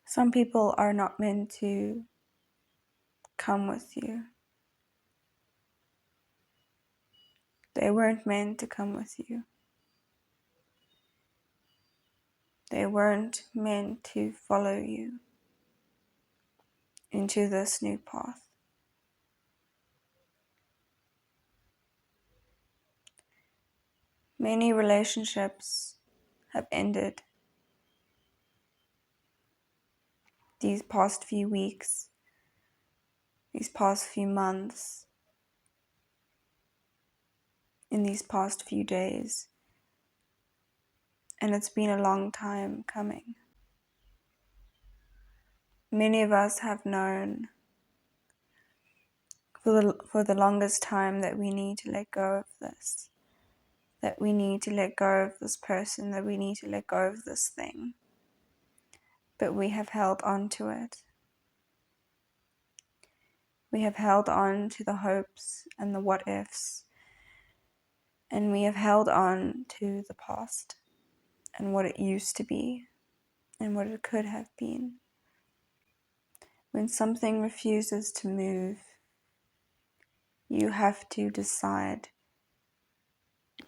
Some people are not meant to come with you. They weren't meant to come with you. They weren't meant to follow you into this new path. Many relationships have ended these past few weeks, these past few months, in these past few days. And it's been a long time coming. Many of us have known for the longest time that we need to let go of this, that we need to let go of this person, that we need to let go of this thing. But we have held on to it. We have held on to the hopes and the what ifs, and we have held on to the past and what it used to be and what it could have been. When something refuses to move, you have to decide,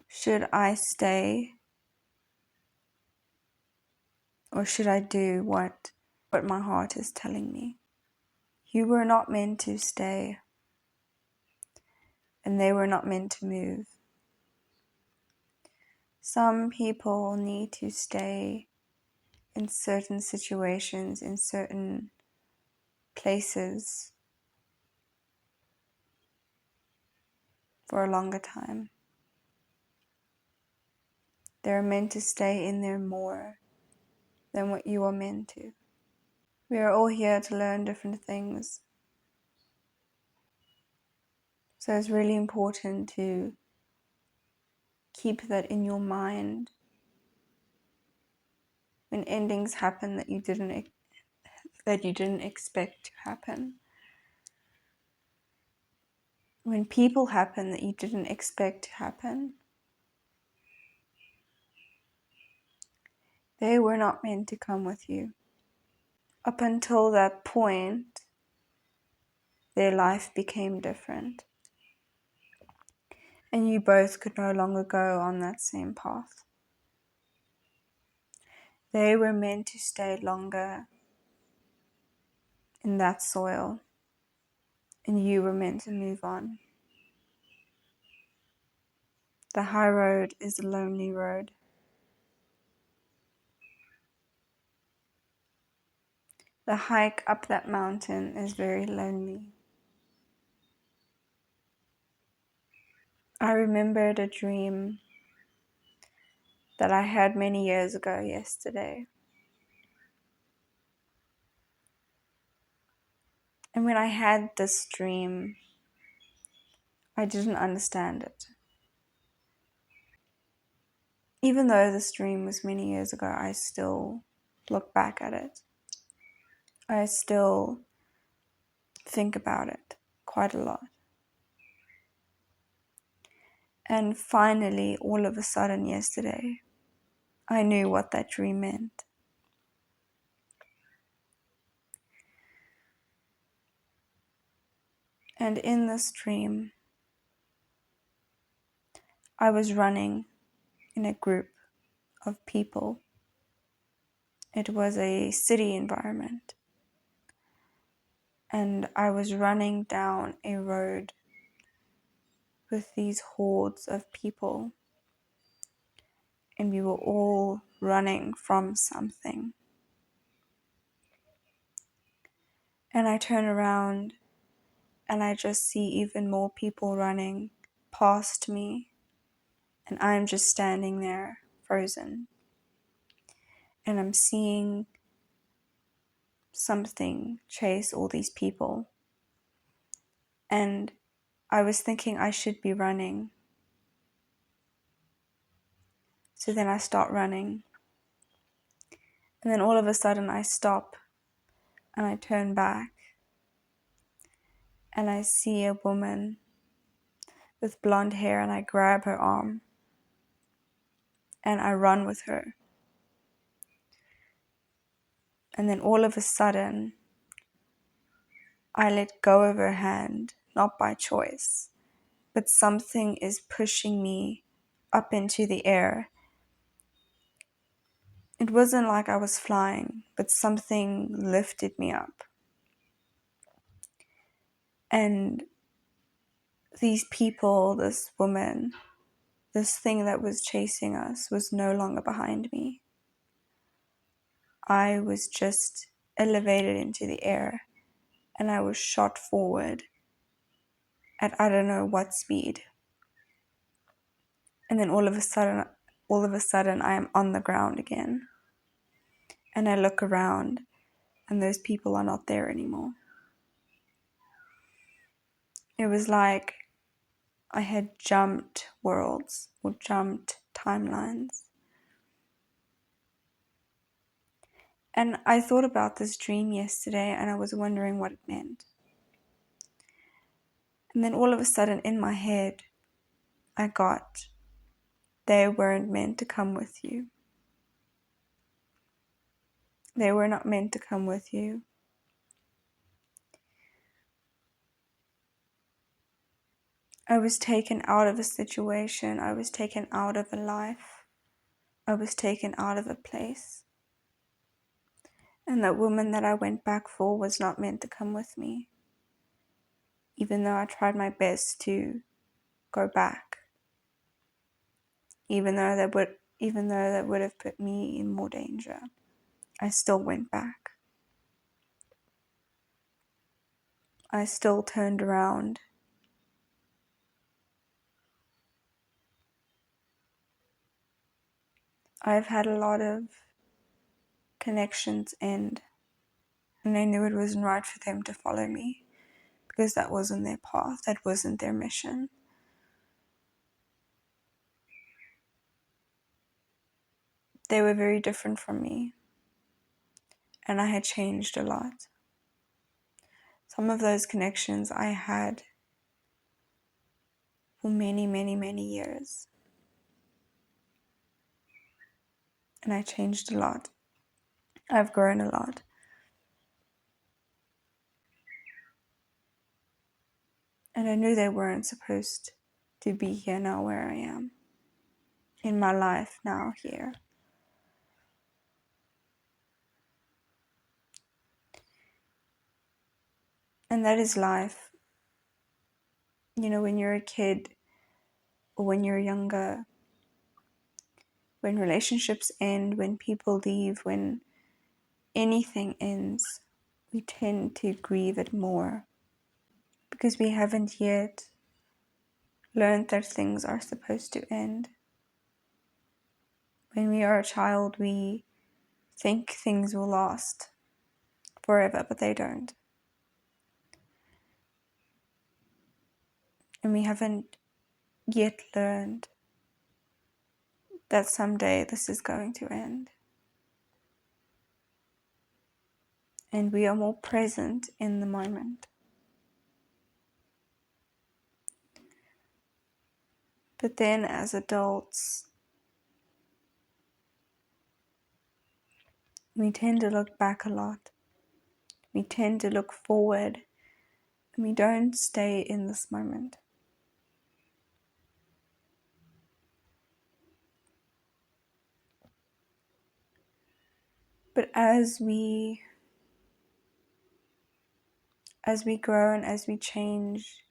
should I stay or should I do what my heart is telling me? You were not meant to stay, and they were not meant to move. Some people need to stay in certain situations, in certain places for a longer time. They're meant to stay in there more than what you are meant to. We are all here to learn different things. So it's really important to keep that in your mind. When endings happen that you didn't expect to happen. When people happen that you didn't expect to happen. They were not meant to come with you. Up until that point, their life became different. And you both could no longer go on that same path. They were meant to stay longer in that soil, and you were meant to move on. The high road is a lonely road. The hike up that mountain is very lonely. I remembered a dream that I had many years ago yesterday. And when I had this dream, I didn't understand it. Even though this dream was many years ago, I still look back at it. I still think about it quite a lot. And finally, all of a sudden yesterday, I knew what that dream meant. And in this dream, I was running in a group of people. It was a city environment. And I was running down a road with these hordes of people. And we were all running from something. And I turn around and I just see even more people running past me. And I'm just standing there, frozen. And I'm seeing something chase all these people. And I was thinking I should be running. So then I start running. And then all of a sudden I stop and I turn back. And I see a woman with blonde hair and I grab her arm. And I run with her. And then all of a sudden, I let go of her hand, not by choice, but something is pushing me up into the air. It wasn't like I was flying, but something lifted me up. And these people, this woman, this thing that was chasing us was no longer behind me. I was just elevated into the air and I was shot forward at I don't know what speed. And then all of a sudden I am on the ground again. And I look around and those people are not there anymore. It was like I had jumped worlds or jumped timelines. And I thought about this dream yesterday and I was wondering what it meant. And then all of a sudden in my head, I got, they weren't meant to come with you. They were not meant to come with you. I was taken out of a situation. I was taken out of a life. I was taken out of a place. And that woman that I went back for was not meant to come with me. Even though I tried my best to go back. Even though that would have put me in more danger. I still went back. I still turned around. I've had a lot of connections end, and I knew it wasn't right for them to follow me because that wasn't their path, that wasn't their mission. They were very different from me, and I had changed a lot. Some of those connections I had for many, many, many years, and I changed a lot. I've grown a lot. And I knew they weren't supposed to be here now where I am. In my life now here. And that is life. You know, when you're a kid or when you're younger, when relationships end, when people leave, when anything ends, we tend to grieve it more because we haven't yet learned that things are supposed to end. When we are a child, we think things will last forever, but they don't. And we haven't yet learned that someday this is going to end. And we are more present in the moment. But then as adults, we tend to look back a lot. We tend to look forward, and we don't stay in this moment. But as we grow and as we change,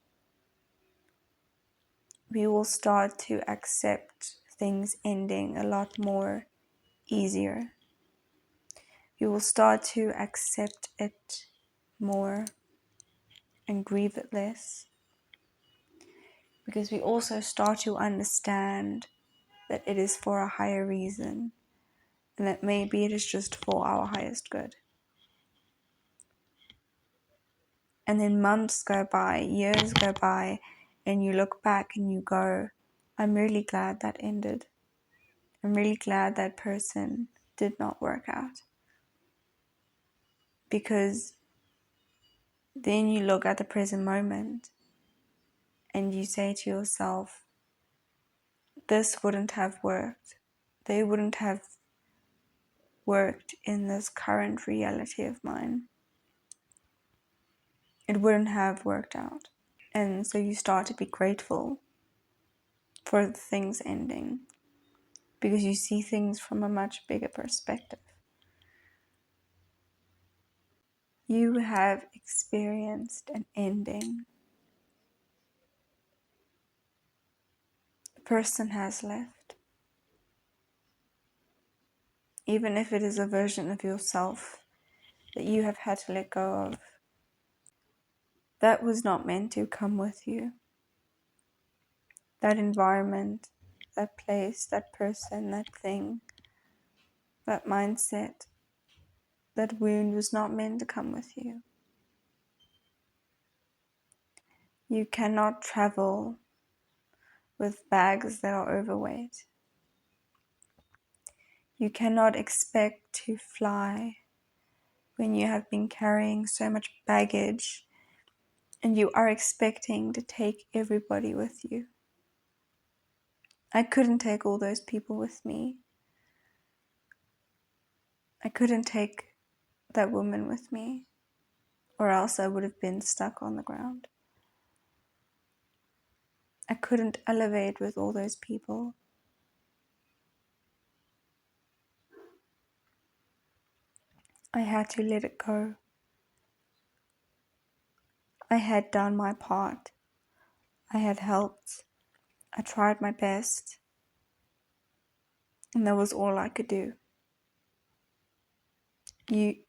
we will start to accept things ending a lot more easier. We will start to accept it more and grieve it less. Because we also start to understand that it is for a higher reason and that maybe it is just for our highest good. And then months go by, years go by, and you look back and you go, I'm really glad that ended. I'm really glad that person did not work out. Because then you look at the present moment and you say to yourself, this wouldn't have worked. They wouldn't have worked in this current reality of mine, it wouldn't have worked out. And so you start to be grateful for the things ending because you see things from a much bigger perspective. You have experienced an ending. The person has left. Even if it is a version of yourself that you have had to let go of, that was not meant to come with you. That environment, that place, that person, that thing, that mindset, that wound was not meant to come with you. You cannot travel with bags that are overweight. You cannot expect to fly when you have been carrying so much baggage and you are expecting to take everybody with you. I couldn't take all those people with me. I couldn't take that woman with me, or else I would have been stuck on the ground. I couldn't elevate with all those people. I had to let it go. I had done my part. I had helped. I tried my best. And that was all I could do.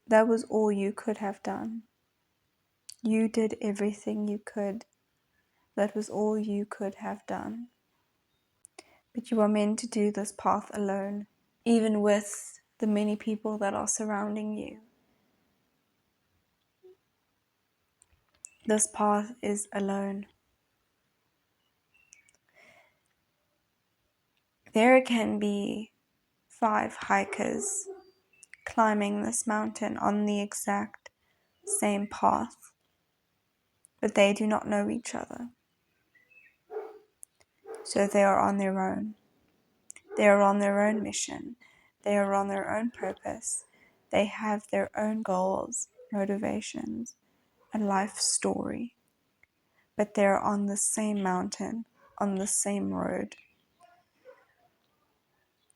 That was all you could have done. You did everything you could. That was all you could have done. But you are meant to do this path alone, even with the many people that are surrounding you. This path is alone. There can be 5 hikers climbing this mountain on the exact same path, but they do not know each other. So they are on their own. They are on their own mission. They are on their own purpose. They have their own goals, motivations, and life story. But they're on the same mountain, on the same road.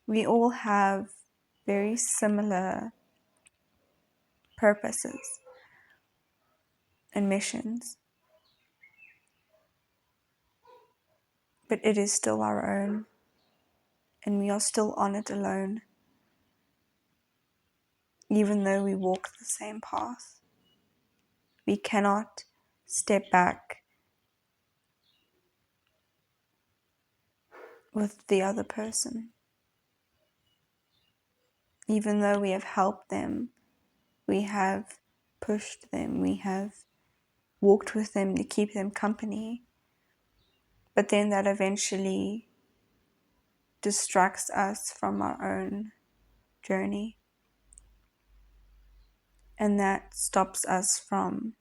We all have very similar purposes and missions, but it is still our own, and we are still on it alone, even though we walk the same path. We cannot step back with the other person. Even though we have helped them, we have pushed them, we have walked with them to keep them company, but then that eventually distracts us from our own journey, and that stops us from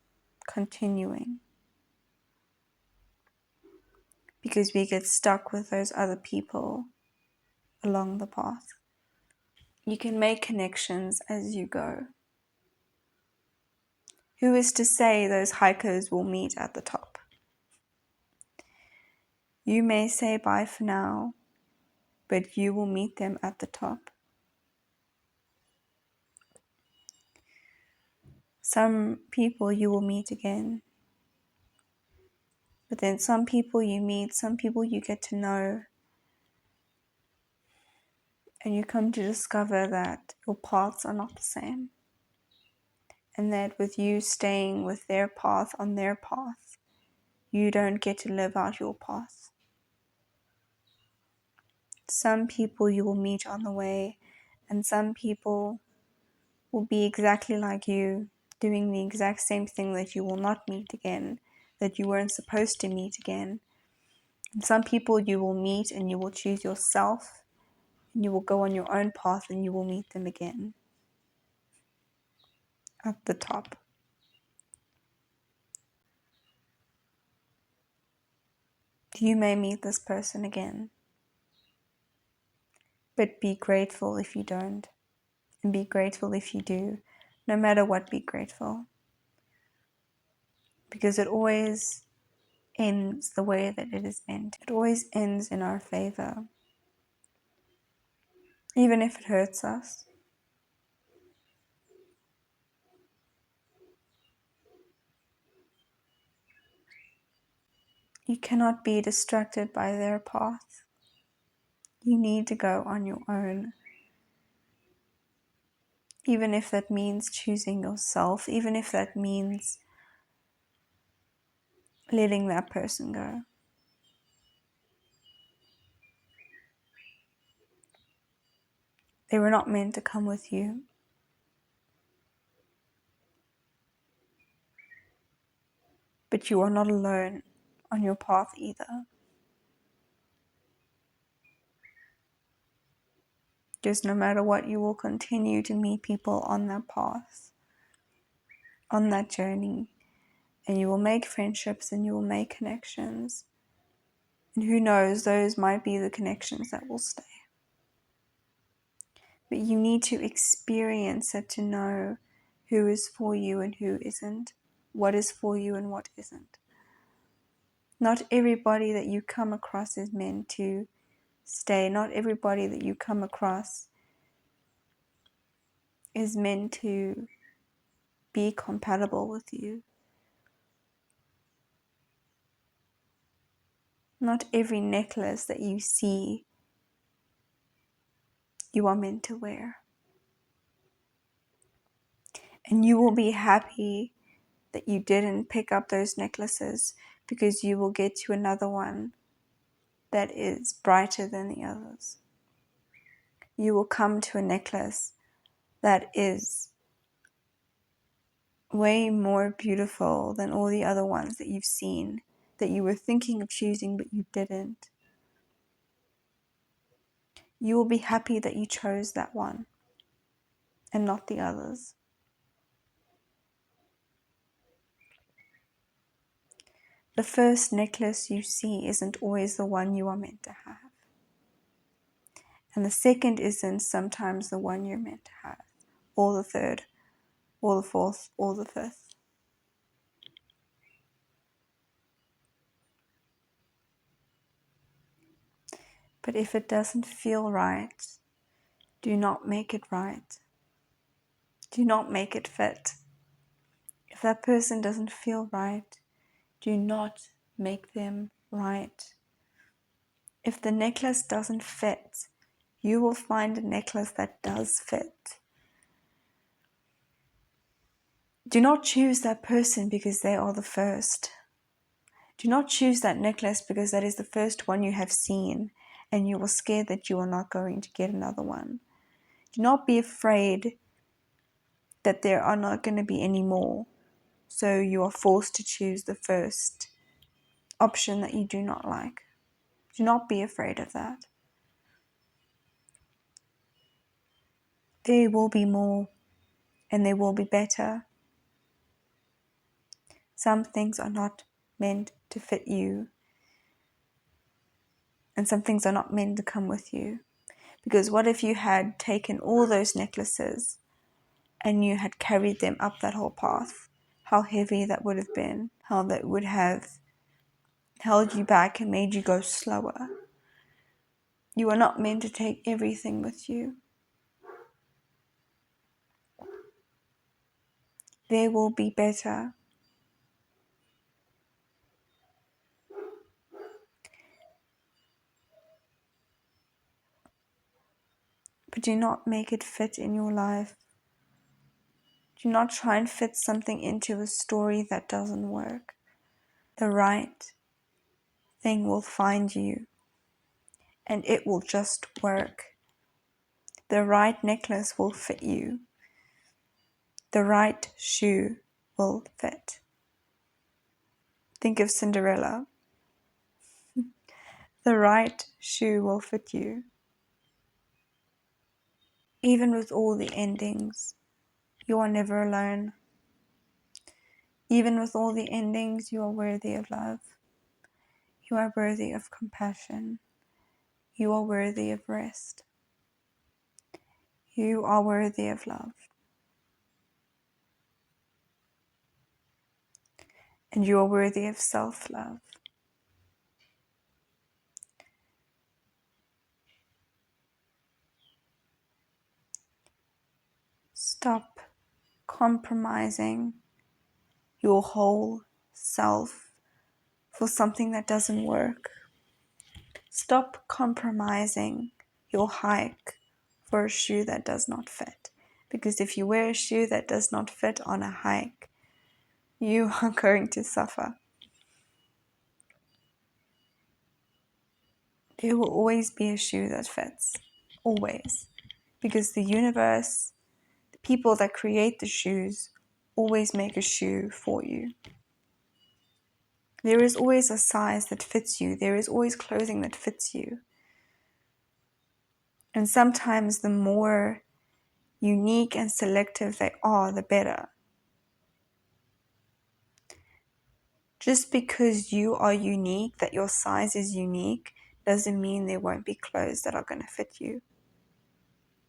continuing because we get stuck with those other people along the path. You can make connections as you go. Who is to say those hikers will meet at the top? You may say bye for now, but you will meet them at the top. Some people you will meet again, but then some people you meet, some people you get to know, and you come to discover that your paths are not the same, and that with you staying with their path on their path, you don't get to live out your path. Some people you will meet on the way, and some people will be exactly like you, doing the exact same thing that you will not meet again, that you weren't supposed to meet again. And some people you will meet and you will choose yourself, and you will go on your own path and you will meet them again at the top. You may meet this person again, but be grateful if you don't, And be grateful if you do. No matter what, be grateful. Because it always ends the way that it is meant. It always ends in our favor. Even if it hurts us. You cannot be distracted by their path. You need to go on your own. Even if that means choosing yourself, even if that means letting that person go. They were not meant to come with you. But you are not alone on your path either. Just no matter what, you will continue to meet people on that path, on that journey. And you will make friendships and you will make connections. And who knows, those might be the connections that will stay. But you need to experience it to know who is for you and who isn't, what is for you and what isn't. Not everybody that you come across is meant to stay. Not everybody that you come across is meant to be compatible with you. Not every necklace that you see you are meant to wear. And you will be happy that you didn't pick up those necklaces, because you will get to another one that is brighter than the others. You will come to a necklace that is way more beautiful than all the other ones that you've seen, that you were thinking of choosing but you didn't. You will be happy that you chose that one and not the others. The first necklace you see isn't always the one you are meant to have. And the second isn't sometimes the one you're meant to have. Or the third, or the fourth, or the fifth. But if it doesn't feel right, do not make it right. Do not make it fit. If that person doesn't feel right, do not make them right. If the necklace doesn't fit, you will find a necklace that does fit. Do not choose that person because they are the first. Do not choose that necklace because that is the first one you have seen and you are scared that you are not going to get another one. Do not be afraid that there are not going to be any more, so you are forced to choose the first option that you do not like. Do not be afraid of that. There will be more, and there will be better. Some things are not meant to fit you, and some things are not meant to come with you. Because what if you had taken all those necklaces and you had carried them up that whole path? How heavy that would have been, how that would have held you back and made you go slower. You are not meant to take everything with you. There will be better. But do not make it fit in your life. Do not try and fit something into a story that doesn't work. The right thing will find you, and it will just work. The right necklace will fit you. The right shoe will fit. Think of Cinderella. The right shoe will fit you. Even with all the endings, you are never alone. Even with all the endings, you are worthy of love. You are worthy of compassion. You are worthy of rest. You are worthy of love. And you are worthy of self-love. Stop compromising your whole self for something that doesn't work. Stop compromising your hike for a shoe that does not fit. Because if you wear a shoe that does not fit on a hike, you are going to suffer. There will always be a shoe that fits. Always. Because the universe, the people that create the shoes, always make a shoe for you. There is always a size that fits you. There is always clothing that fits you. And sometimes the more unique and selective they are, the better. Just because you are unique, that your size is unique, doesn't mean there won't be clothes that are going to fit you.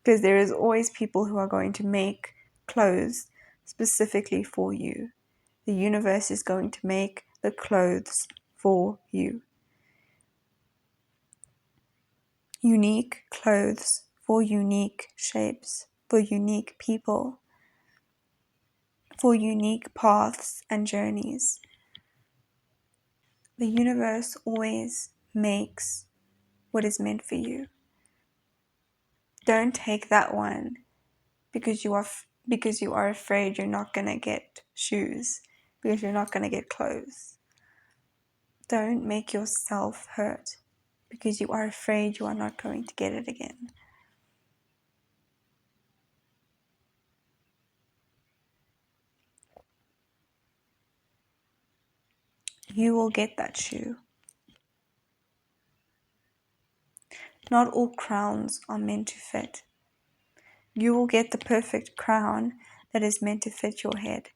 Because there is always people who are going to make clothes specifically for you. The universe is going to make the clothes for you. Unique clothes for unique shapes, for unique people, for unique paths and journeys. The universe always makes what is meant for you. Don't take that one because you are afraid you're not going to get shoes, because you're not going to get clothes. Don't make yourself hurt because you are afraid you are not going to get it again. You will get that shoe. Not all crowns are meant to fit. You will get the perfect crown that is meant to fit your head.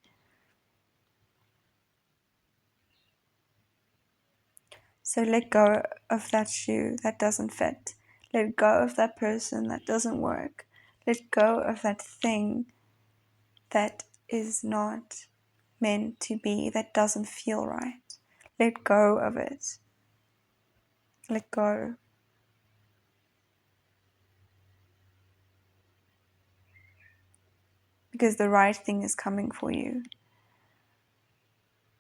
So let go of that shoe that doesn't fit. Let go of that person that doesn't work. Let go of that thing that is not meant to be, that doesn't feel right. Let go of it. Let go. Because the right thing is coming for you.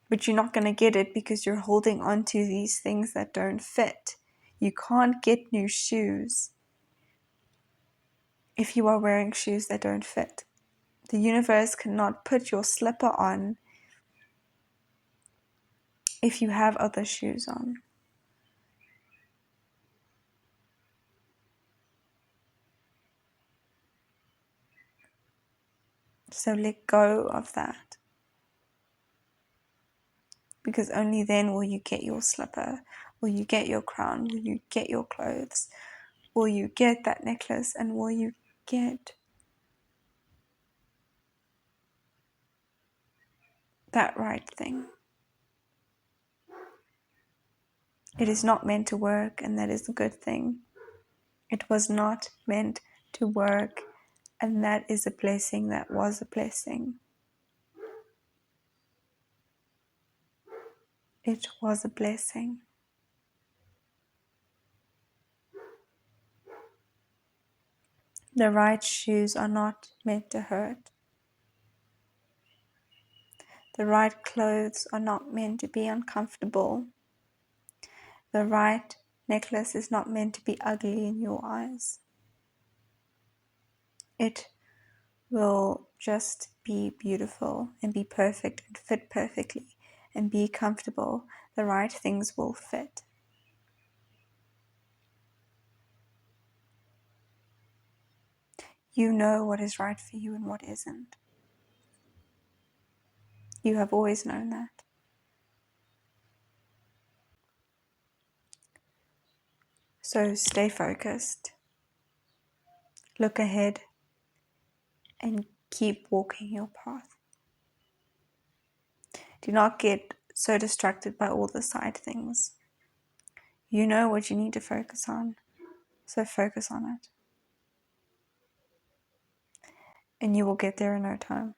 But you're not going to get it because you're holding on to these things that don't fit. You can't get new shoes if you are wearing shoes that don't fit. The universe cannot put your slipper on if you have other shoes on. So let go of that. Because only then will you get your slipper, will you get your crown, will you get your clothes, will you get that necklace, and will you get that right thing. It is not meant to work, and that is a good thing. It was not meant to work, and that is a blessing. That was a blessing. It was a blessing. The right shoes are not meant to hurt. The right clothes are not meant to be uncomfortable. The right necklace is not meant to be ugly in your eyes. It will just be beautiful and be perfect and fit perfectly and be comfortable. The right things will fit. You know what is right for you and what isn't. You have always known that. So stay focused. Look ahead and keep walking your path. Do not get so distracted by all the side things. You know what you need to focus on, so focus on it. and you will get there in no time.